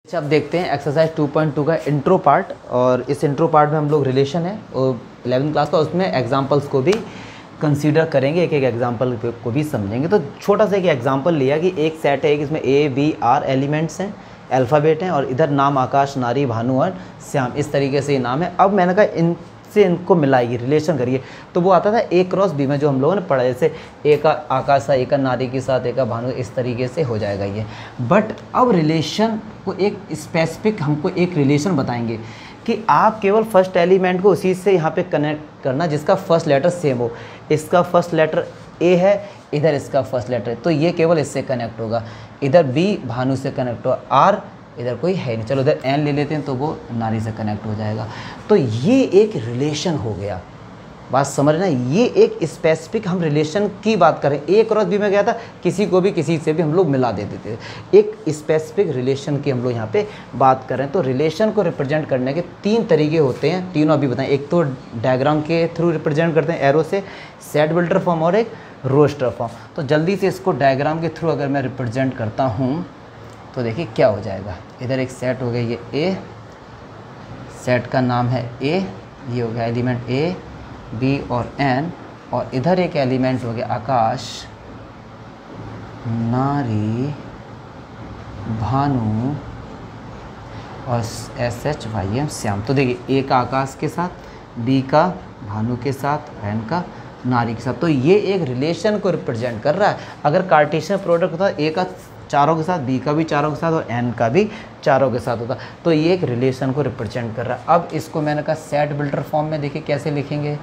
अच्छा, अब देखते हैं एक्सरसाइज 2.2 का इंट्रो पार्ट। और इस इंट्रो पार्ट में हम लोग रिलेशन है और 11th क्लास का, उसमें एग्जांपल्स को भी कंसीडर करेंगे, एक एक एग्जांपल को भी समझेंगे। तो छोटा सा एक एग्जांपल लिया कि एक सेट है, एक इसमें ए बी आर एलिमेंट्स हैं, अल्फ़ाबेट हैं, और इधर नाम आकाश, नारी, भानु और श्याम, इस तरीके से ये नाम है। अब मैंने कहा इनको मिलाइए, रिलेशन करिए। तो वो आता था ए क्रॉस बी में, जो हम लोगों ने पढ़ा, जैसे ए का आकाश है, ए का नारी के साथ, ए का भानु, इस तरीके से हो जाएगा ये। बट अब रिलेशन को एक स्पेसिफिक हमको एक रिलेशन बताएंगे कि आप केवल फर्स्ट एलिमेंट को उसी से यहाँ पे कनेक्ट करना जिसका फर्स्ट लेटर सेम हो। इसका फर्स्ट लेटर ए है, इधर इसका फर्स्ट लेटर है, तो ये केवल इससे कनेक्ट होगा। इधर बी भानु से कनेक्ट होगा, आर इधर कोई है नहीं, चलो इधर एन ले लेते हैं तो वो नारी से कनेक्ट हो जाएगा। तो ये एक रिलेशन हो गया, बात समझ रहे हैं। ये एक स्पेसिफिक हम रिलेशन की बात करें। ए क्रॉस बी में गया था, किसी को भी किसी से भी हम लोग मिला देते थे। एक स्पेसिफिक रिलेशन की हम लोग यहाँ पे बात करें। तो रिलेशन को रिप्रेजेंट करने के तीन तरीके होते हैं, तीनों अभी बताएं। एक तो डायग्राम के थ्रू रिप्रेजेंट करते हैं एरो से, सेट बिल्डर फॉर्म, और एक रोस्टर फॉर्म। तो जल्दी से इसको डायग्राम के थ्रू अगर मैं रिप्रेजेंट करता हूँ तो देखिए क्या हो जाएगा। इधर एक सेट हो गया, ये ए, सेट का नाम है ए, ये हो गया एलिमेंट ए बी और एन, और इधर एक एलिमेंट हो गया आकाश, नारी, भानु और S H Y M Shyam. तो देखिए ए का आकाश के साथ, बी का भानु के साथ, एन का नारी के साथ। तो ये एक रिलेशन को रिप्रेजेंट कर रहा है। अगर कार्टेशियन प्रोडक्ट होता ए का चारों के साथ, बी का भी चारों के साथ और एन का भी चारों के साथ होता, तो ये एक रिलेशन को रिप्रेजेंट कर रहा है। अब इसको मैंने कहा सेट बिल्डर फॉर्म में देखिए कैसे लिखेंगे।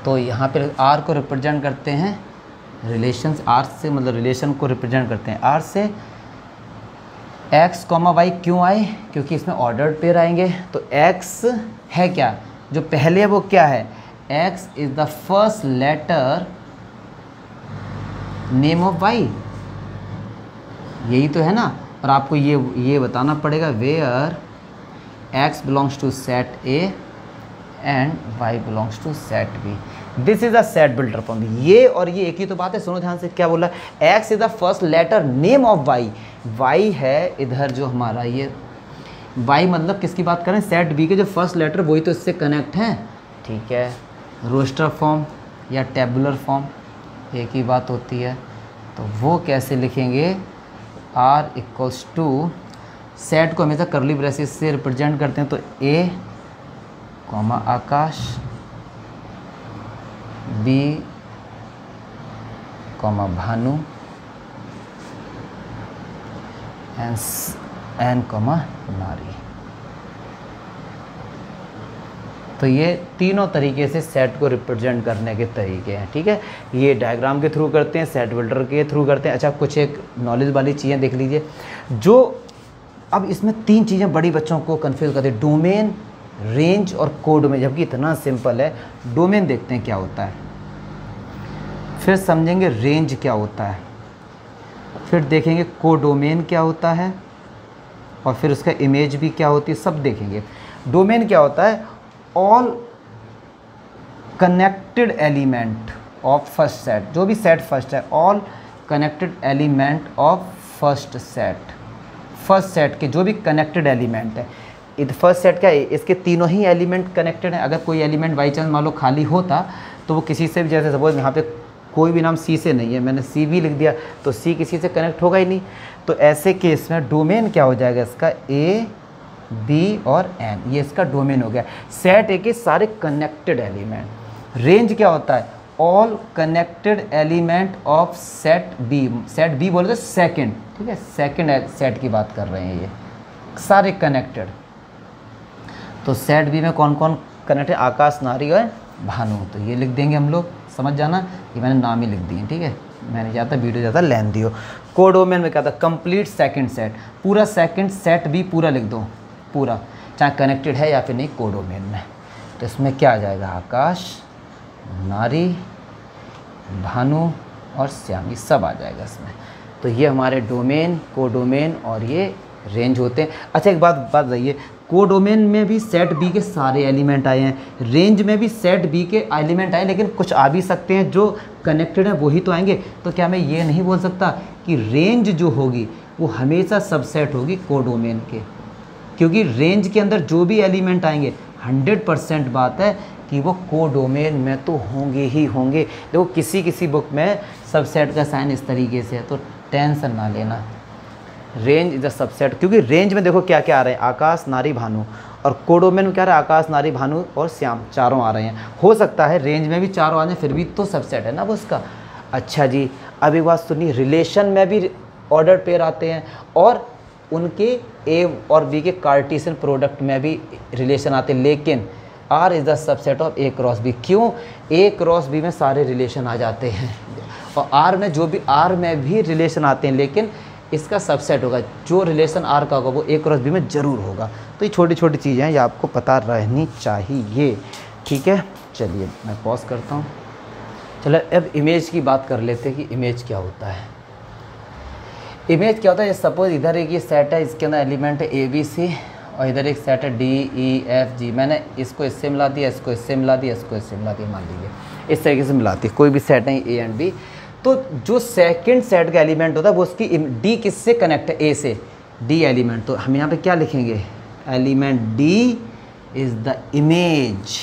तो यहाँ पे आर को रिप्रेजेंट करते हैं रिलेशंस, आर से मतलब रिलेशन को रिप्रेजेंट करते हैं आर से। एक्स कॉमा वाई क्यों आए? क्योंकि इसमें ऑर्डर्ड पेयर आएंगे। तो एक्स है क्या, जो पहले है वो क्या है, x is the first letter name of y, यही तो है ना। और आपको ये बताना पड़ेगा where x belongs to set A and y belongs to set B, this is a set builder form. ये और ये एक ही तो बात है, सुनो ध्यान से क्या बोला। X is the first letter name of y, y है इधर जो हमारा ये वाई, मतलब किसकी बात करें, सेट बी के जो फर्स्ट लेटर वही तो इससे कनेक्ट हैं, ठीक है। रोस्टर फॉर्म या टेबुलर फॉर्म एक ही बात होती है। तो वो कैसे लिखेंगे, आर इक्वल्स टू, सेट को हमेशा करली ब्रेसेस से रिप्रेजेंट करते हैं। तो a comma Akash, b comma Bhanu, n comma Nari. तो ये तीनों तरीके से सेट को रिप्रेजेंट करने के तरीके हैं, ठीक है। ये डायग्राम के थ्रू करते हैं, सेट बिल्डर के थ्रू करते हैं। अच्छा, कुछ एक नॉलेज वाली चीज़ें देख लीजिए जो अब इसमें तीन चीज़ें बड़ी बच्चों को कंफ्यूज करती है, डोमेन, रेंज और कोडोमेन, जबकि इतना सिंपल है। डोमेन देखते हैं क्या होता है, फिर समझेंगे रेंज क्या होता है, फिर देखेंगे कोडोमेन क्या होता है, और फिर उसका इमेज भी क्या होती है, सब देखेंगे। डोमेन क्या होता है, all connected element of first set, जो भी सेट फर्स्ट है, all connected element of first set, first set के जो भी कनेक्टेड एलिमेंट है। इस फर्स्ट सेट क्या है, इसके तीनों ही एलिमेंट कनेक्टेड हैं। अगर कोई एलिमेंट बाई चांस मान लो खाली होता तो वो किसी से भी, जैसे सपोज यहाँ पे कोई भी नाम सी से नहीं है, मैंने सी भी लिख दिया तो सी किसी से कनेक्ट होगा ही नहीं। तो ऐसे केस में डोमेन क्या हो जाएगा इसका, ए बी और एन, ये इसका डोमेन हो गया। सेट ए के सारे कनेक्टेड एलिमेंट। रेंज क्या होता है, all connected element of set B, set B बोले तो सेकंड, ठीक है, सेकंड सेट की बात कर रहे हैं, ये सारे कनेक्टेड। तो सेट बी में कौन कौन कनेक्टेड, आकाश, नारी और भानु। तो ये लिख देंगे हम लोग, समझ जाना, ये मैंने नाम ही लिख दिए, ठीक है, मैंने चाहता वीडियो ज़्यादा लेंथी हो। कोडोमेन में क्या था, कंप्लीट सेकंड सेट, पूरा सेकंड सेट भी पूरा लिख दो, पूरा, चाहे कनेक्टेड है या फिर नहीं कोडोमेन में। तो इसमें क्या आ जाएगा, आकाश, नारी, भानु और श्याम, ये सब आ जाएगा इसमें। तो ये हमारे डोमेन, कोडोमेन और ये रेंज होते हैं। अच्छा, एक बात बताइए, कोडोमेन में भी सेट बी के सारे एलिमेंट आए हैं, रेंज में भी सेट बी के एलिमेंट आए, लेकिन कुछ आ भी सकते हैं जो कनेक्टेड हैं वही तो आएंगे। तो क्या मैं ये नहीं बोल सकता कि रेंज जो होगी वो हमेशा सबसेट होगी कोडोमेन के, क्योंकि रेंज के अंदर जो भी एलिमेंट आएंगे 100% बात है कि वो कोडोमेन में तो होंगे ही होंगे। देखो किसी किसी बुक में सबसेट का साइन इस तरीके से है, तो टेंशन ना लेना, रेंज इज अ सबसेट, क्योंकि रेंज में देखो क्या क्या आ रहे हैं, आकाश नारी भानु, और कोडोमेन में क्या आ रहा है, आकाश नारी भानु और श्याम, चारों आ रहे हैं। हो सकता है रेंज में भी चारों आ जाए, फिर भी तो सबसेट है ना वो उसका। अच्छा जी, अब एक बात सुनिए, रिलेशन में भी ऑर्डर पेयर आते हैं और उनके ए और बी के कार्टेशियन प्रोडक्ट में भी रिलेशन आते हैं, लेकिन R is the subset of A cross B. क्यों? ए क्रॉस बी में सारे रिलेशन आ जाते हैं, और आर में जो भी आर में भी रिलेशन आते हैं, लेकिन इसका सबसेट होगा, जो रिलेशन आर का होगा वो ए क्रॉस बी में ज़रूर होगा। तो ये छोटी छोटी चीज़ें हैं, ये आपको पता रहनी चाहिए, ठीक है। चलिए मैं पॉज करता हूँ। चलो अब इमेज की बात कर लेते हैं कि इमेज क्या होता है। इमेज क्या होता है, सपोज इधर एक ये सेट है, इसके अंदर एलिमेंट है ए बी सी, और इधर एक सेट है डी ई एफ जी। मैंने इसको इससे मिला दिया, इसको इससे मिला दिया, इसको इससे मिला दिया, मान लीजिए इस तरीके से मिलाती है, कोई भी सेट नहीं ए एंड बी। तो जो सेकंड सेट का एलिमेंट होता है वो उसकी डी किससे कनेक्ट है, ए से, डी एलिमेंट। तो हम यहाँ पे क्या लिखेंगे, element d is the image,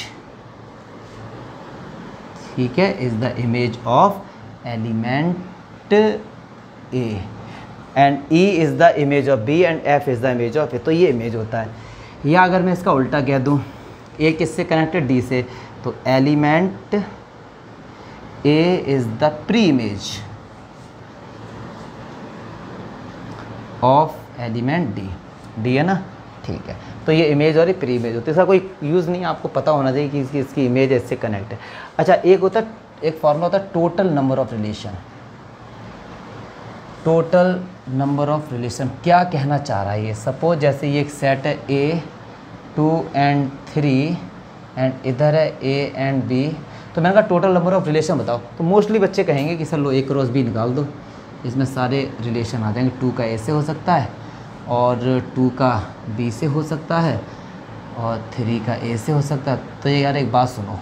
ठीक है, is the image of element a, and e is the image of b and f is the image of a. तो ये इमेज होता है। या अगर मैं इसका उल्टा कह दूँ, ए किससे कनेक्टेड, डी से, तो element A is the pre image of element D, D है ना, ठीक है। तो ये इमेज और ये प्री इमेज होती है, इसका कोई यूज़ नहीं है, आपको पता होना चाहिए कि इसकी इमेज इससे कनेक्ट है। अच्छा, एक होता है, एक फॉर्मूला होता है total number of relation. Total number of relation क्या कहना चाह रहा है ये, सपोज जैसे ये एक सेट है ए 2 and 3 एंड इधर है ए एंड बी, तो मैंने कहा टोटल नंबर ऑफ रिलेशन बताओ, तो मोस्टली बच्चे कहेंगे कि सर लो ए क्रॉस बी निकाल दो, इसमें सारे रिलेशन आ जाएंगे। 2 का ए से हो सकता है, और 2 का बी से हो सकता है, और 3 का ए से हो सकता है। तो ये यार एक बात सुनो,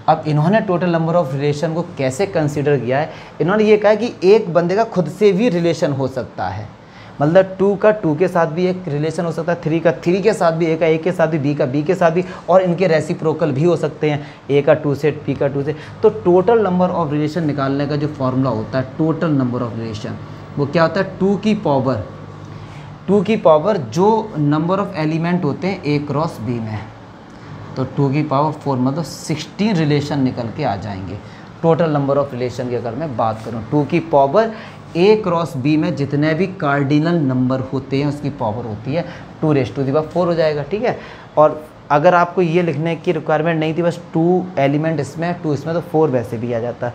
अब इन्होंने टोटल नंबर ऑफ रिलेशन को कैसे कंसीडर किया है, इन्होंने ये कहा कि एक बंदे का खुद से भी रिलेशन हो सकता है, मतलब 2 का 2 के साथ भी एक रिलेशन हो सकता है, 3 का 3 के साथ भी, ए का ए के साथ भी, बी का बी के साथ भी, और इनके रेसिप्रोकल भी हो सकते हैं, ए का 2 से, बी का 2 से। तो टोटल नंबर ऑफ रिलेशन निकालने का जो फॉर्मूला होता है, टोटल नंबर ऑफ रिलेशन, वो क्या होता है, 2 की पावर जो नंबर ऑफ एलिमेंट होते हैं ए क्रॉस बी में, तो 2 की पावर 4 मतलब 16 रिलेशन निकल के आ जाएंगे। टोटल नंबर ऑफ रिलेशन की अगर मैं बात करूं, 2 की पावर ए क्रॉस बी में जितने भी कार्डिनल नंबर होते हैं उसकी पावर होती है 2⁴ हो जाएगा, ठीक है। और अगर आपको ये लिखने की रिक्वायरमेंट नहीं थी, बस 2 एलिमेंट इसमें 2 इसमें, तो 4 वैसे भी आ जाता।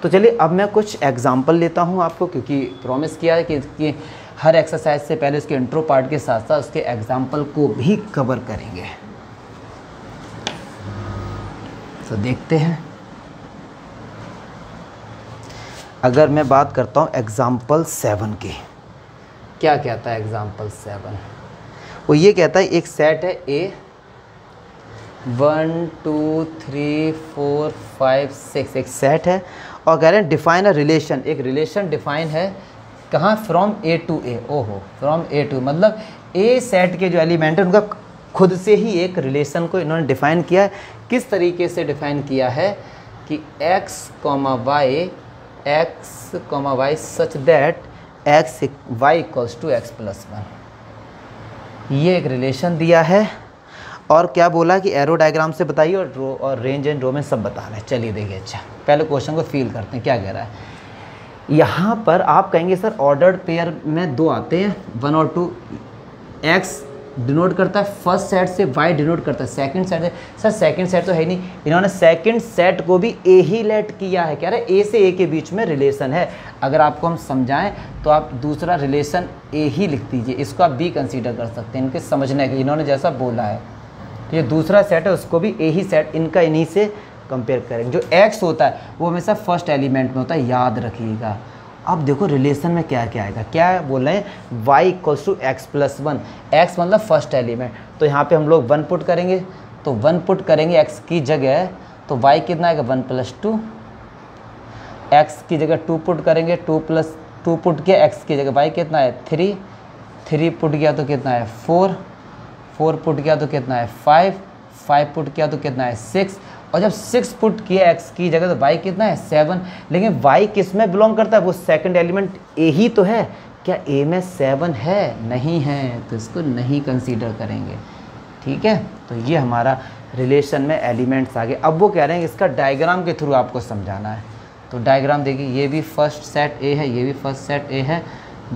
तो चलिए अब मैं कुछ एग्जाम्पल लेता हूँ आपको, क्योंकि प्रॉमिस किया है कि हर एक्सरसाइज से पहले उसके इंट्रो पार्ट के साथ साथ उसके एग्जाम्पल को भी कवर करेंगे। तो देखते हैं, अगर मैं बात करता हूँ एग्जाम्पल 7 की, क्या कहता है एग्जाम्पल 7, वो ये कहता है एक सेट है ए 1 2 3 4 5 6, एक सेट है, और कह रहे हैं डिफाइन अ रिलेशन, एक रिलेशन डिफाइन है कहाँ, फ्रॉम ए टू ए। ओहो, फ्रॉम ए टू मतलब ए सेट के जो एलिमेंट है उनका खुद से ही एक रिलेशन को इन्होंने डिफ़ाइन किया है। किस तरीके से डिफ़ाइन किया है कि x, y such that y equals to x+1, ये एक रिलेशन दिया है। और क्या बोला कि एरो डायग्राम से बताइए, और रो और रेंज एंड रो में सब बता रहे हैं। चलिए देखिए, अच्छा पहले क्वेश्चन को फील करते हैं क्या कह रहा है। यहाँ पर आप कहेंगे सर ऑर्डर्ड पेयर में 2 आते हैं, 1 और 2, x डिनोट करता है फर्स्ट सेट से, y डिनोट करता है सेकंड सेट से। सर सेकंड सेट तो है नहीं, इन्होंने सेकंड सेट को भी ए ही लेट किया है, कह रहे हैं ए से ए के बीच में रिलेशन है। अगर आपको हम समझाएं तो आप दूसरा रिलेशन ए ही लिख दीजिए, इसको आप बी कंसीडर कर सकते हैं इनके समझने के, इन्होंने जैसा बोला है। तो ये दूसरा सेट है, उसको भी ए ही सेट, इनका इन्हीं से कंपेयर करेंगे। जो x होता है वो हमेशा फर्स्ट एलिमेंट में होता है, याद रखिएगा। अब देखो रिलेशन में क्या क्या आएगा, क्या बोल रहे हैं, y equals to x+1, x मतलब फर्स्ट एलिमेंट, तो यहाँ पे हम लोग 1 पुट करेंगे, तो 1 पुट करेंगे x की जगह, तो y कितना आएगा 1 + 2, x की जगह 2 पुट करेंगे, 2 पुट किया, x की जगह y कितना है 3, 3 पुट किया तो कितना है 4, 4 पुट किया तो कितना है 5, 5 पुट किया तो कितना है 6, और जब 6 पुट किया x की जगह तो y कितना है 7। लेकिन y किस में बिलोंग करता है, वो सेकंड एलिमेंट a ही तो है, क्या a में 7 है, नहीं है, तो इसको नहीं कंसीडर करेंगे। ठीक है, तो ये हमारा रिलेशन में एलिमेंट्स आ गए। अब वो कह रहे हैं इसका डायग्राम के थ्रू आपको समझाना है, तो डायग्राम देखिए, ये भी फर्स्ट सेट A है, ये भी फर्स्ट सेट A है,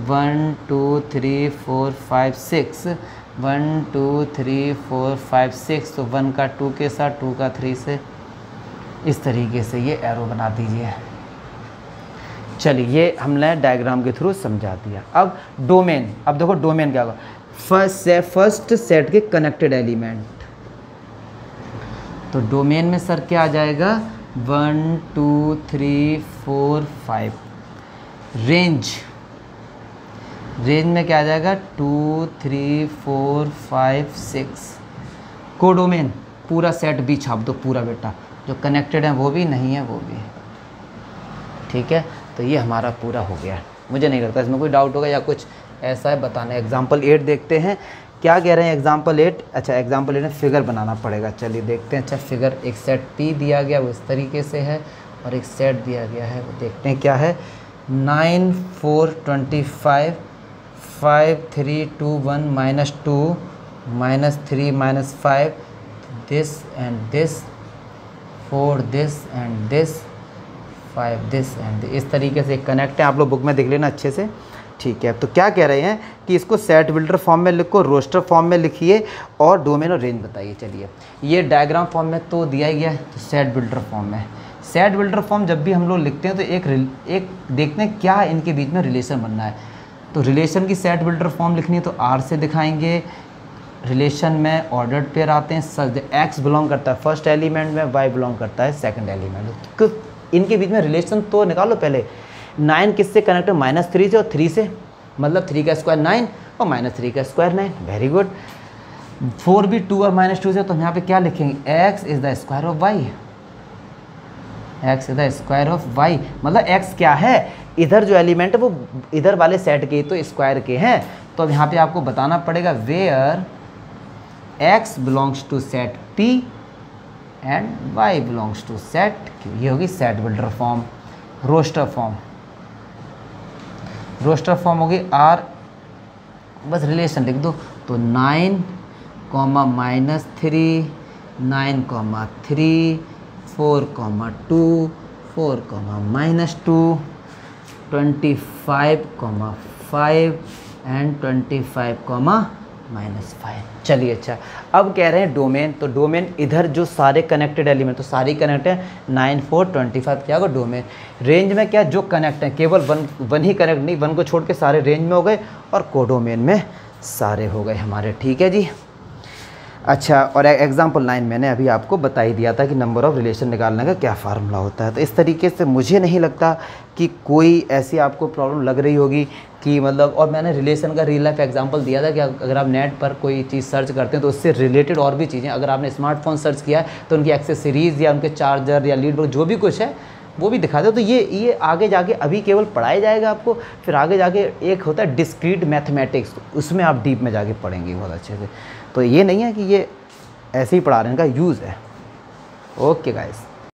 1 2 3 4 5 6, 1 2 3 4 5 6, तो 1 का 2 के साथ, 2 का 3 से, इस तरीके से ये एरो बना दीजिए। चलिए, ये हमने डायग्राम के थ्रू समझा दिया। अब डोमेन, अब देखो डोमेन क्या होगा, फर्स्ट सेट के कनेक्टेड एलिमेंट, तो डोमेन में सर क्या आ जाएगा 1 2 3 4 5, रेंज में क्या आ जाएगा 2 3 4 5 6, कोडोमेन पूरा सेट भी छाप दो पूरा बेटा, जो कनेक्टेड है वो भी, नहीं है वो भी। ठीक है, तो ये हमारा पूरा हो गया। मुझे नहीं लगता इसमें कोई डाउट होगा या कुछ ऐसा है बताना। एग्जाम्पल 8 देखते हैं क्या कह रहे हैं एग्जाम्पल 8। अच्छा, एग्जाम्पल 8 में फिगर बनाना पड़ेगा, चलिए देखते हैं। अच्छा, फिगर एक सेट P दिया गया वो इस तरीके से है, और एक सेट दिया गया है वो देखते हैं क्या है, 9 4 25 5 3 2 1 -2 -3 -5, this and this, 4 this and this, 5 this and this, इस तरीके से कनेक्ट है। आप लोग बुक में देख लेना अच्छे से। ठीक है, तो क्या कह रहे हैं कि इसको सेट बिल्डर फॉर्म में लिखो, रोस्टर फॉर्म में लिखिए, और डोमेन और रेंज बताइए। चलिए, ये डायग्राम फॉर्म में तो दिया ही गया है, तो सेट बिल्डर फॉर्म में, सेट बिल्डर फॉर्म जब भी हम लोग लिखते हैं तो एक देखते हैं क्या इनके बीच में रिलेशन बनना है। तो रिलेशन की सेट बिल्डर फॉर्म लिखनी है तो R से दिखाएंगे। रिलेशन में ऑर्डर्ड पेयर आते हैं, सच x बिलोंग करता है फर्स्ट एलिमेंट में, y बिलोंग करता है सेकंड एलिमेंट में। इनके बीच में रिलेशन तो निकालो पहले। 9 किससे कनेक्ट है, -3 से और 3 से, मतलब 3 का स्क्वायर 9 और -3 का स्क्वायर 9, वेरी गुड। 4 भी 2 और -2 से, तो हम यहाँ पे क्या लिखेंगे, x is the square of y, x is the square of y, मतलब x क्या है, इधर जो एलिमेंट है वो इधर वाले सेट के तो स्क्वायर के हैं। तो अब यहाँ पे आपको बताना पड़ेगा where x belongs to set P and y belongs to set Q, ये होगी set builder form. Roster form, roster form होगी R, बस रिलेशन लिख दो, तो 9 -3 9 3 4 2 4 -2 25 5 एंड 25 -5। चलिए, अच्छा, अब कह रहे हैं डोमेन, तो डोमेन इधर जो सारे कनेक्टेड एलिमेंट, तो सारी कनेक्ट है, 9 4 25 क्या होगा डोमेन। रेंज में क्या जो कनेक्ट है, केवल वन ही कनेक्ट नहीं, 1 को छोड़ के सारे रेंज में हो गए, और कोडोमेन में सारे हो गए हमारे। ठीक है जी। अच्छा, और एग्जाम्पल 9 मैंने अभी आपको बता ही दिया था कि नंबर ऑफ़ रिलेशन निकालने का क्या फार्मूला होता है। तो इस तरीके से मुझे नहीं लगता कि कोई ऐसी आपको प्रॉब्लम लग रही होगी कि मतलब, और मैंने रिलेशन का रियल लाइफ एग्जांपल दिया था कि अगर आप नेट पर कोई चीज़ सर्च करते हैं तो उससे रिलेटेड और भी चीज़ें, अगर आपने स्मार्टफोन सर्च किया है तो उनकी एक्सेसरीज़ या उनके चार्जर या लीड जो भी कुछ है वो भी दिखा दो। तो ये आगे जाके अभी केवल पढ़ाया जाएगा आपको, फिर आगे जाके एक होता है डिस्क्रीट मैथमेटिक्स, उसमें आप डीप में जाके पढ़ेंगे बहुत अच्छे से। तो ये नहीं है कि ये ऐसे ही पढ़ा रहे हैं, इनका यूज़ है। Okay guys.